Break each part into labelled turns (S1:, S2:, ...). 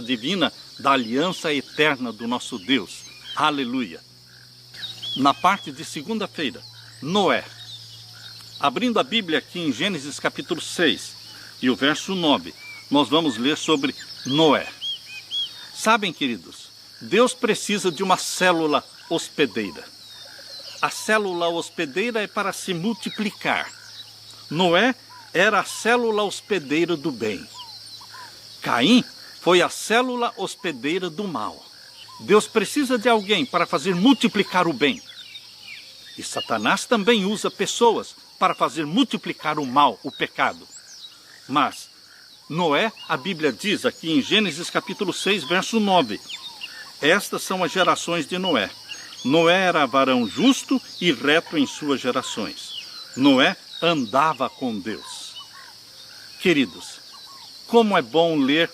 S1: divina da aliança eterna do nosso Deus. Aleluia. Na parte de segunda-feira, Noé. Abrindo a Bíblia aqui em Gênesis capítulo 6 e o verso 9, nós vamos ler sobre Noé. Sabem, queridos, Deus precisa de uma célula hospedeira. A célula hospedeira é para se multiplicar. Noé era a célula hospedeira do bem. Caim foi a célula hospedeira do mal. Deus precisa de alguém para fazer multiplicar o bem. E Satanás também usa pessoas para fazer multiplicar o mal, o pecado. Mas Noé, a Bíblia diz aqui em Gênesis capítulo 6, verso 9. Estas são as gerações de Noé. Noé era varão justo e reto em suas gerações. Noé andava com Deus. Queridos, como é bom ler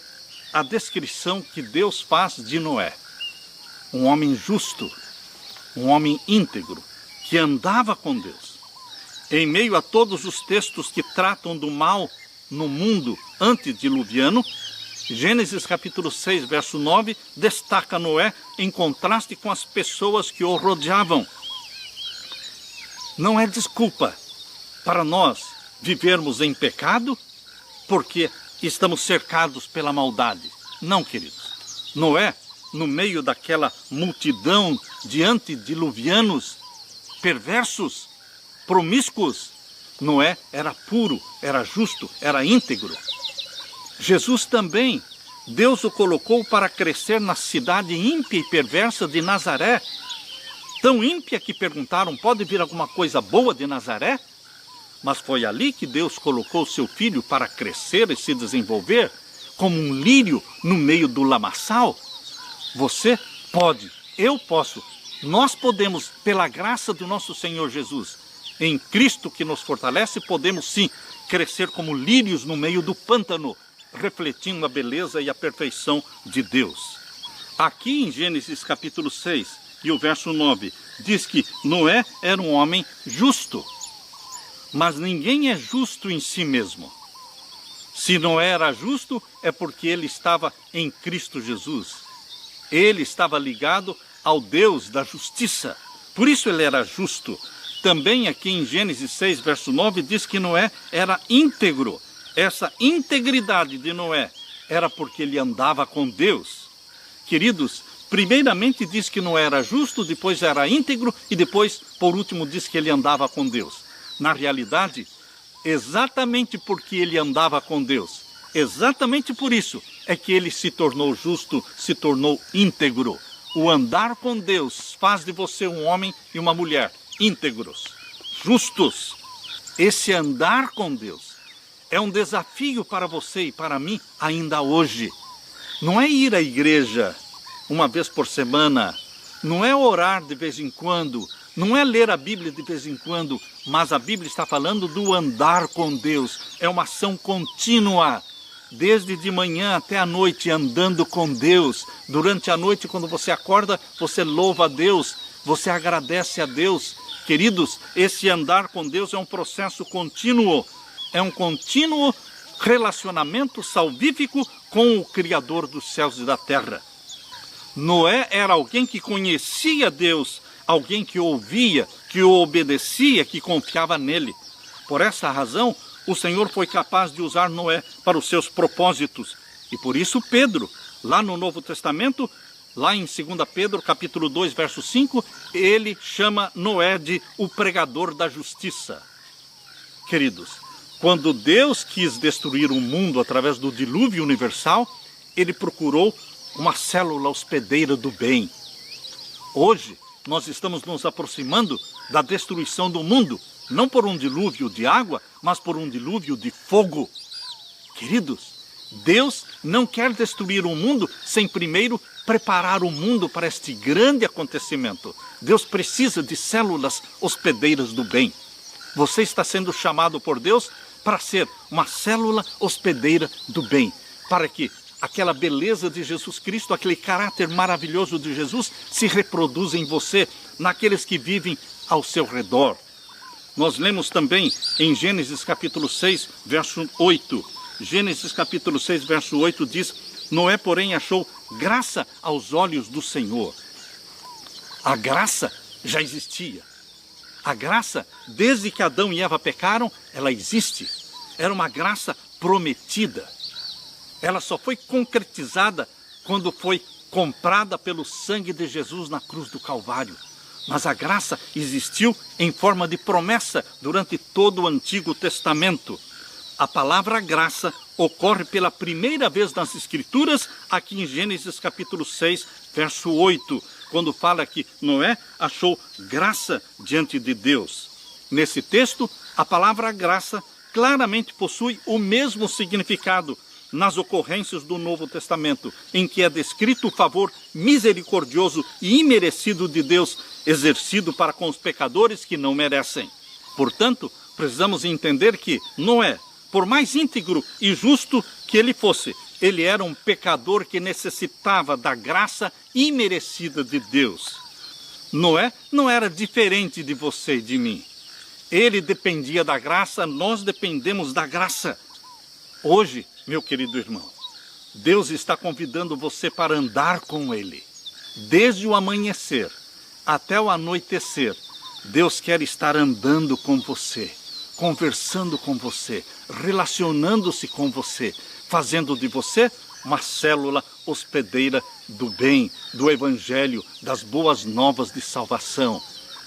S1: a descrição que Deus faz de Noé. Um homem justo, um homem íntegro, que andava com Deus. Em meio a todos os textos que tratam do mal no mundo antediluviano, Gênesis capítulo 6, verso 9, destaca Noé em contraste com as pessoas que o rodeavam. Não é desculpa para nós vivermos em pecado, porque estamos cercados pela maldade. Não, queridos. Noé, no meio daquela multidão de antediluvianos perversos, promíscuos, Noé era puro, era justo, era íntegro. Jesus também, Deus o colocou para crescer na cidade ímpia e perversa de Nazaré. Tão ímpia que perguntaram, pode vir alguma coisa boa de Nazaré? Mas foi ali que Deus colocou seu filho para crescer e se desenvolver como um lírio no meio do lamaçal. Você pode, eu posso, nós podemos, pela graça do nosso Senhor Jesus, em Cristo que nos fortalece, podemos sim crescer como lírios no meio do pântano, refletindo a beleza e a perfeição de Deus. Aqui em Gênesis capítulo 6 e o verso 9, diz que Noé era um homem justo. Mas ninguém é justo em si mesmo. Se Noé era justo, é porque ele estava em Cristo Jesus. Ele estava ligado ao Deus da justiça. Por isso ele era justo. Também aqui em Gênesis 6, verso 9, diz que Noé era íntegro. Essa integridade de Noé era porque ele andava com Deus. Queridos, primeiramente diz que Noé era justo, depois era íntegro e depois, por último, diz que ele andava com Deus. Na realidade, exatamente porque ele andava com Deus, exatamente por isso é que ele se tornou justo, se tornou íntegro. O andar com Deus faz de você um homem e uma mulher íntegros, justos. Esse andar com Deus é um desafio para você e para mim ainda hoje. Não é ir à igreja uma vez por semana, não é orar de vez em quando, não é ler a Bíblia de vez em quando, mas a Bíblia está falando do andar com Deus. É uma ação contínua, desde de manhã até a noite, andando com Deus. Durante a noite, quando você acorda, você louva a Deus, você agradece a Deus. Queridos, esse andar com Deus é um processo contínuo, é um contínuo relacionamento salvífico com o Criador dos céus e da terra. Noé era alguém que conhecia Deus, alguém que ouvia, que o obedecia, que confiava nele. Por essa razão, o Senhor foi capaz de usar Noé para os seus propósitos. E por isso Pedro, lá no Novo Testamento, lá em 2 Pedro, capítulo 2, verso 5, ele chama Noé de o pregador da justiça. Queridos, quando Deus quis destruir o mundo através do dilúvio universal, ele procurou uma célula hospedeira do bem. Hoje, nós estamos nos aproximando da destruição do mundo, não por um dilúvio de água, mas por um dilúvio de fogo. Queridos, Deus não quer destruir o mundo sem primeiro preparar o mundo para este grande acontecimento. Deus precisa de células hospedeiras do bem. Você está sendo chamado por Deus para ser uma célula hospedeira do bem, para que aquela beleza de Jesus Cristo, aquele caráter maravilhoso de Jesus se reproduza em você, naqueles que vivem ao seu redor. Nós lemos também em Gênesis capítulo 6, verso 8. Gênesis capítulo 6, verso 8 diz: Noé, porém, achou graça aos olhos do Senhor. A graça já existia. A graça, desde que Adão e Eva pecaram, ela existe. Era uma graça prometida. Ela só foi concretizada quando foi comprada pelo sangue de Jesus na cruz do Calvário. Mas a graça existiu em forma de promessa durante todo o Antigo Testamento. A palavra graça ocorre pela primeira vez nas Escrituras, aqui em Gênesis capítulo 6, verso 8, quando fala que Noé achou graça diante de Deus. Nesse texto, a palavra graça claramente possui o mesmo significado nas ocorrências do Novo Testamento, em que é descrito o favor misericordioso e imerecido de Deus, exercido para com os pecadores que não merecem. Portanto, precisamos entender que Noé, por mais íntegro e justo que ele fosse, ele era um pecador que necessitava da graça imerecida de Deus. Noé não era diferente de você e de mim. Ele dependia da graça, nós dependemos da graça. Hoje, meu querido irmão, Deus está convidando você para andar com Ele. Desde o amanhecer até o anoitecer, Deus quer estar andando com você, conversando com você, relacionando-se com você, fazendo de você uma célula hospedeira do bem, do Evangelho, das boas novas de salvação.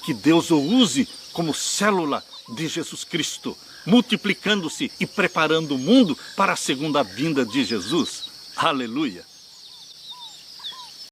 S1: Que Deus o use como célula de Jesus Cristo, multiplicando-se e preparando o mundo para a segunda vinda de Jesus. Aleluia!